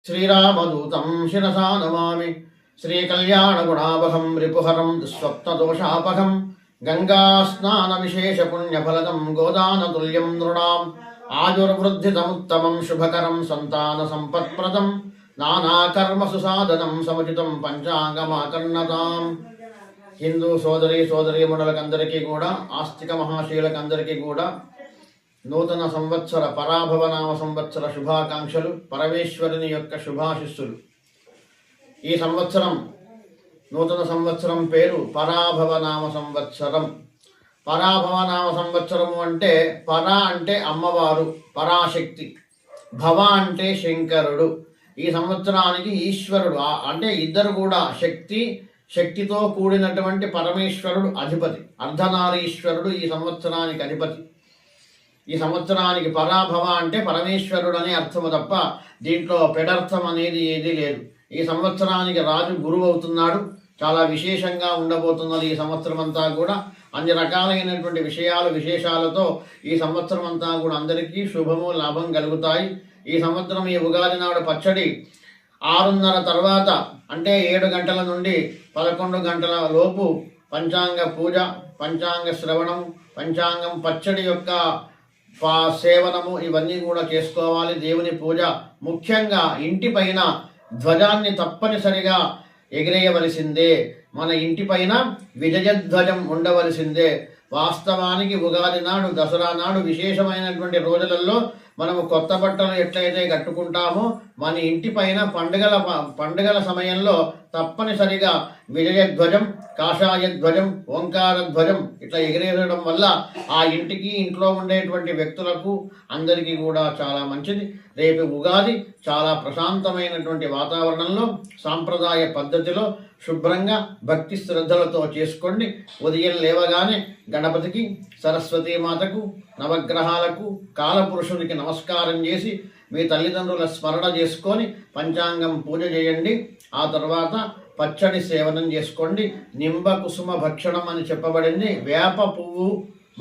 శ్రీరామదూతం శిరసా నమామి. శ్రీకళ్యాణగుణావహం రిపుహరం దుస్వప్నదోషాపహం గంగాస్నానవిశేషపుణ్యఫలదం గోదానతుల్యం నృణాం ఆయుర్వృద్ధితముత్తమం శుభకరం సంతానసంపత్ప్రదం నానాకర్మసు సాధనం సముచితం పంచాంగమాకర్ణతాం. హిందూ సోదరీమణులకందరికీ కూడా, ఆస్తిక మహాశీలకందరికీ కూడా నూతన సంవత్సర పరాభవనామ సంవత్సర శుభాకాంక్షలు, పరమేశ్వరుని యొక్క శుభాశిస్సులు. ఈ సంవత్సరం నూతన సంవత్సరం పేరు పరాభవనామ సంవత్సరం. పరాభవనామ సంవత్సరము అంటే పర అంటే అమ్మవారు, పరాశక్తి, భవ అంటే శంకరుడు. ఈ సంవత్సరానికి ఈశ్వరుడు అంటే ఇద్దరు కూడా శక్తితో కూడినటువంటి పరమేశ్వరుడు అధిపతి, అర్ధనారీశ్వరుడు ఈ సంవత్సరానికి అధిపతి. ఈ సంవత్సరానికి పరాభవ అంటే పరమేశ్వరుడు అనే అర్థము తప్ప దీంట్లో పెడర్థం అనేది ఏదీ లేదు. ఈ సంవత్సరానికి రాజు గురువు అవుతున్నాడు. చాలా విశేషంగా ఉండబోతున్నది ఈ సంవత్సరం అంతా కూడా. అన్ని రకాలైనటువంటి విశేషాలతో ఈ సంవత్సరం అంతా కూడా అందరికీ శుభము లాభం కలుగుతాయి. ఈ సంవత్సరం ఈ ఉగాది నాడు పచ్చడి 6:30 తర్వాత అంటే 7 గంటల నుండి 11 గంటల లోపు పంచాంగ పూజ, పంచాంగ శ్రవణం, పంచాంగం పచ్చడి యొక్క సేవనము ఇవన్నీ కూడా చేసుకోవాలి. దేవుని పూజ, ముఖ్యంగా ఇంటి పైన ధ్వజాన్ని తప్పనిసరిగా ఎగిరేయవలసిందే. మన ఇంటి పైన విజయధ్వజం ఉండవలసిందే. వాస్తవానికి ఉగాది నాడు, దసరా నాడు విశేషమైనటువంటి రోజులలో మనము కొత్త బట్టలు ఎట్లయితే కట్టుకుంటామో మన ఇంటి పైన పండుగల సమయంలో తప్పనిసరిగా విజయధ్వజం, కాషాయ ధ్వజం, ఓంకార ధ్వజం ఇట్లా ఎగిరేయడం వల్ల ఆ ఇంటికి, ఇంట్లో ఉండేటువంటి వ్యక్తులకు అందరికీ కూడా చాలా మంచిది. రేపు ఉగాది చాలా ప్రశాంతమైనటువంటి వాతావరణంలో, సాంప్రదాయ పద్ధతిలో శుభ్రంగా భక్తి శ్రద్ధలతో చేసుకోండి. ఉదయం లేవగానే గణపతికి, సరస్వతీమాతకు, నవగ్రహాలకు, కాలపురుషునికి నమస్కారం చేసి మీ తల్లిదండ్రుల స్మరణ చేసుకొని పంచాంగం పూజ చేయండి. ఆ తర్వాత పచ్చడి సేవనం చేసుకోండి. నింబ కుసుమ భక్షణం అని చెప్పబడింది. వేప పువ్వు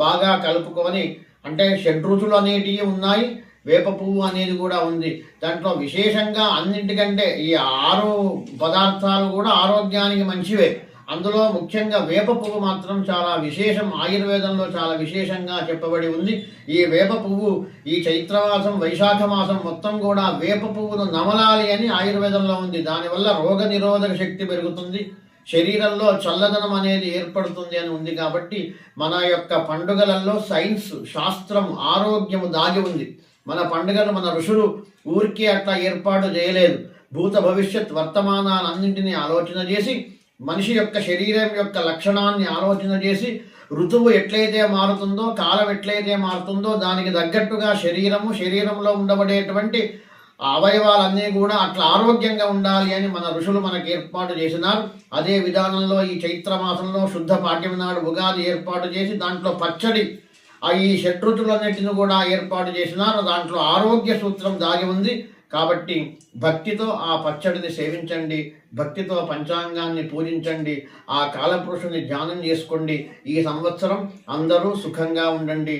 బాగా కలుపుకొని, అంటే షడ్రుచులు అనేటివి ఉన్నాయి, వేప పువ్వు అనేది కూడా ఉంది. దాంట్లో విశేషంగా అన్నింటికంటే ఈ 6 పదార్థాలు కూడా ఆరోగ్యానికి మంచివే. అందులో ముఖ్యంగా వేప పువ్వు మాత్రం చాలా విశేషం. ఆయుర్వేదంలో చాలా విశేషంగా చెప్పబడి ఉంది. ఈ వేప పువ్వు ఈ చైత్రమాసం, వైశాఖ మాసం మొత్తం కూడా వేప పువ్వును నమలాలి అని ఆయుర్వేదంలో ఉంది. దానివల్ల రోగ నిరోధక శక్తి పెరుగుతుంది, శరీరంలో చల్లదనం అనేది ఏర్పడుతుంది అని ఉంది. కాబట్టి మన యొక్క పండుగలలో సైన్స్, శాస్త్రం, ఆరోగ్యము దాగి ఉంది. మన పండుగలు మన ఋషులు ఊరికే అట్లా ఏర్పాటు చేయలేదు. భూత భవిష్యత్ వర్తమానాలన్నింటినీ ఆలోచన చేసి, మనిషి యొక్క శరీరం యొక్క లక్షణాన్ని ఆలోచన చేసి, ఋతువు ఎట్లయితే మారుతుందో, కాలం ఎట్లయితే మారుతుందో దానికి తగ్గట్టుగా శరీరంలో ఉండబడేటువంటి అవయవాలన్నీ కూడా అట్లా ఆరోగ్యంగా ఉండాలి అని మన ఋషులు మనకు ఏర్పాటు చేసినారు. అదే విధానంలో ఈ చైత్రమాసంలో శుద్ధ పాఠ్యం నాడు ఉగాది ఏర్పాటు చేసి దాంట్లో పచ్చడి, ఈ షడ్రుచులన్నిటిని కూడా ఏర్పాటు చేసినారు. దాంట్లో ఆరోగ్య సూత్రం దాగి ఉంది. కాబట్టి భక్తితో ఆ పచ్చడిని సేవించండి, భక్తితో పంచాంగాన్ని పూజించండి, ఆ కాలపురుషుని ధ్యానం చేసుకోండి. ఈ సంవత్సరం అందరూ సుఖంగా ఉండండి.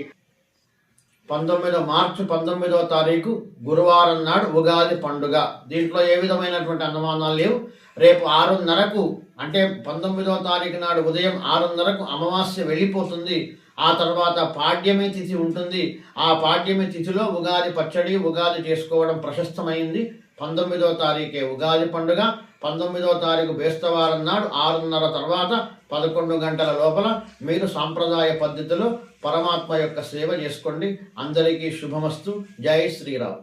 మార్చి 19వ తారీఖు గురువారం నాడు ఉగాది పండుగ. దీంట్లో ఏ విధమైనటువంటి అనుమానాలు లేవు. రేపు 6:30కు అంటే 19వ తారీఖు నాడు ఉదయం 6:30కు అమావాస్య వెళ్ళిపోతుంది. ఆ తర్వాత పాడ్యమి తిథి ఉంటుంది. ఆ పాడ్యమి తిథిలో ఉగాది పచ్చడి, ఉగాది చేసుకోవడం ప్రశస్తమైంది. 19వ తారీఖే ఉగాది పండుగ. 19వ తారీఖు బేస్తవారం నాడు 6:30 తర్వాత 11 గంటల లోపల మీరు సాంప్రదాయ పద్ధతిలో పరమాత్మ యొక్క సేవ చేసుకోండి. అందరికీ శుభమస్తు. జై శ్రీరామ్.